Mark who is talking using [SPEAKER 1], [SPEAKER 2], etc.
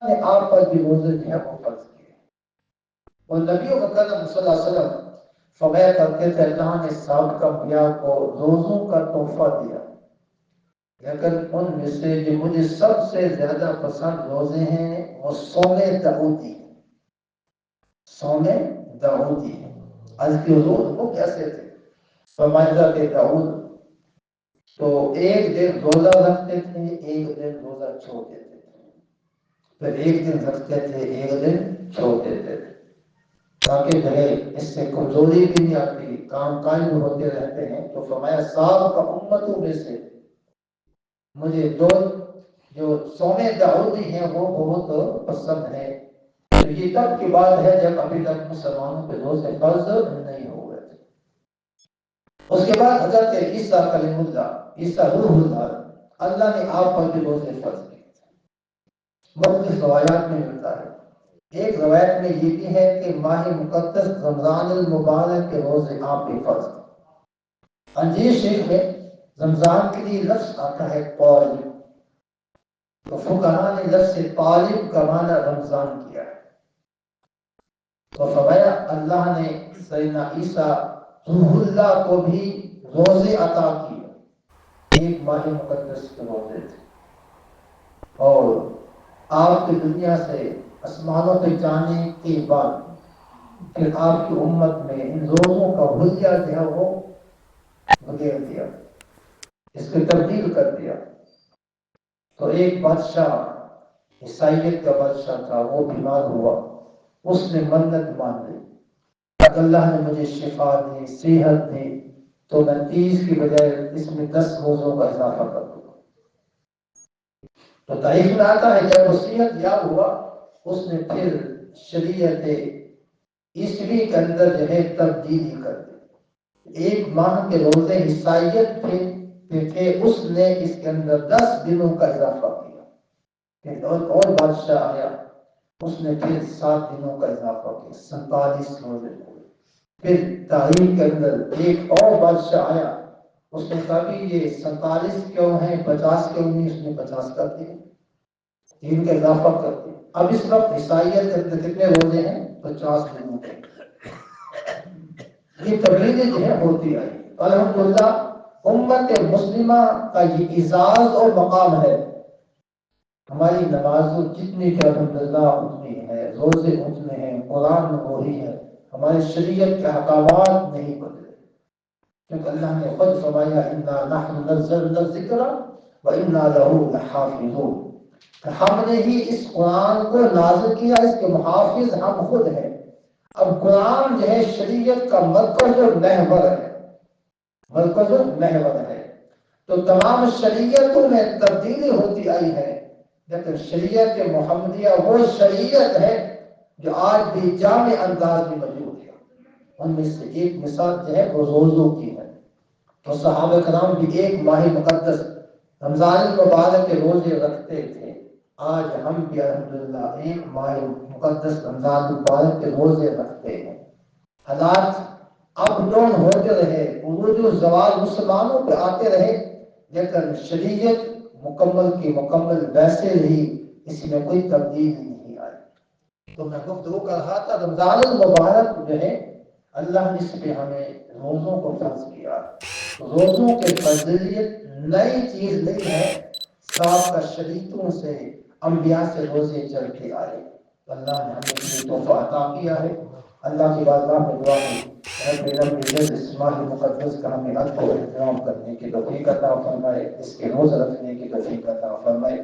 [SPEAKER 1] نے آپ پر بھی روزے جو ہے وہ فرض کیے. اور نبیوں کا کرم صلی اللہ علیہ وسلم فرمایا کرتے تھے اللہ نے سابقہ انبیاء کو روزوں کا تحفہ دیا، لیکن ان میں سے جو مجھے سب سے زیادہ پسند روزے ہیں وہ صوم داؤدی. صوم داؤدی آج کے روز وہ کیسے تھے؟ فرمایا کہ داؤد تو ایک دن روزہ رکھتے تھے، ایک دن روزہ چھوڑ دیتے تھے، پھر ایک دن رکھتے تھے، ایک دن چھوڑ دیتے تھے، تاکہ جو ہے اس سے کمزوری بھی نہیں آتی، کام قائم ہوتے رہتے ہیں. تو فرمایا سال کا امتوں میں سے مجھے دو جو صوم داؤدی ہیں وہ بہت پسند ہے. تو یہ تب کی بات ہے جب ابھی تک مسلمانوں پہ روزے فرض نہیں ہو گئے تھے. اس کے بعد حضرت عیسیٰ کلیم اللہ، عیسیٰ روح اللہ، اللہ نے آپ پر بھی روزے فرض کیے. مختلف روایات میں ملتا ہے. ایک روایت میں یہ بھی ہے کہ ماہ مقدس رمضان المبارک کے روزے آپ پہ فرض. انجیل شریف میں رمضان کے لیے لفظ آتا ہے طالب، تو فقہاء نے لفظ سے طالب کا معنی رمضان کیا ہے. تو فرمایا اللہ نے سیدنا عیسیٰ روح اللہ کو بھی روزے عطا کیے، ایک ماہ مقدس کے روزے تھے. اور آپ کی دنیا سے آسمانوں پہ جانے کے بعد پھر آپ کی امت میں ان روزوں کا حلیہ جو ہے وہ بدل دیا، اس کی تبدیل کر دیا. تو ایک بادشاہ، عیسائیت کا بادشاہ تھا، وہ بیمار ہوا، اس نے منت مان لی، اللہ نے مجھے شفا دی، صحت دی، تو میں 30 کی بجائے اس میں 10 روزوں کا اضافہ کر دوں. تو تاریخ میں آتا ہے جب وہ صحت یاب ہوا اس نے پھر شریعت عیسوی کے اندر جو ہے تبدیلی کر دی. ایک ماہ کے روزے عیسائیت تھے، اس نے اس کے اندر 10 دنوں کا اضافہ کیا. پھر اور بادشاہ آیا، اس نے پھر 7 دنوں کا اضافہ کیا، 47 روزے. پھر تاریخ کے اندر ایک اور بادشاہ آیا، اس نے کہا کہ یہ 47 کیوں ہیں، 50 کیوں نہیں، اس نے 50 کر دیے، 3 کا اضافہ کر دیا. اب اس وقت عیسائیت کے اندر کتنے روزے ہیں؟ 50 دنوں کے. یہ تبدیلی جو ہے ہوتی آئی. الحمدللہ امت مسلمہ کا یہ اعزاز اور مقام ہے. ہماری نمازوں جتنی کہ الحمدللہ اتنی ہے، روزے اتنے ہیں، قرآن وہی ہے، ہماری شریعت کے احکامات نہیں بدلے، کیونکہ اللہ نے خود فرمایا انا نحن نزلنا الذکر وانا له لحافظون، کہ ہم نے ہی اس قرآن کو نازل کیا، اس کے محافظ ہم خود ہیں. اب قرآن جو ہے شریعت کا مرکز اور محور ہے، مرکز اور محور ہے. تو تمام شریعتوں میں تبدیلی ہوتی آئی ہے، لیکن شریعت محمدیہ وہ شریعت ہے جو آج بھی جامع انداز میں موجود ہے. ان میں سے ایک مثال جو ہے وہ روزوں کی ہے. تو صحابہ کرام بھی ایک ماہ مقدس رمضان المبارک کے روزے رکھتے تھے. آج ہم بھی الحمدللہ ایک ماہ مقدس رمضان المبارک کے روزے رکھتے ہیں. حالات اپ ڈاؤن ہوتے رہے، عروج و زوال مسلمانوں پہ آتے رہے، لیکن شریعت مکمل کی مکمل ویسے ہی، اس میں کوئی تبدیلی نہیں آئی. تو میں گفتگو کر رہا تھا رمضان المبارک جو ہے اللہ نے اس پہ ہمیں روزوں کو فرض کیا. روزوں کے فضیلت نئی چیز نہیں ہے، سابقہ شریعتوں سے، انبیاء سے روزے چلتے آئے. اللہ نے ہمیں یہ تحفہ عطا کیا ہے. اللہ کی بارگاہ میں دعا ہے رب العزت اس ماہ مقدس کا ہمیں ادب و احترام کرنے کی توفیق عطا فرمائے، اس کے روزہ رکھنے کی توفیق عطا فرمائے.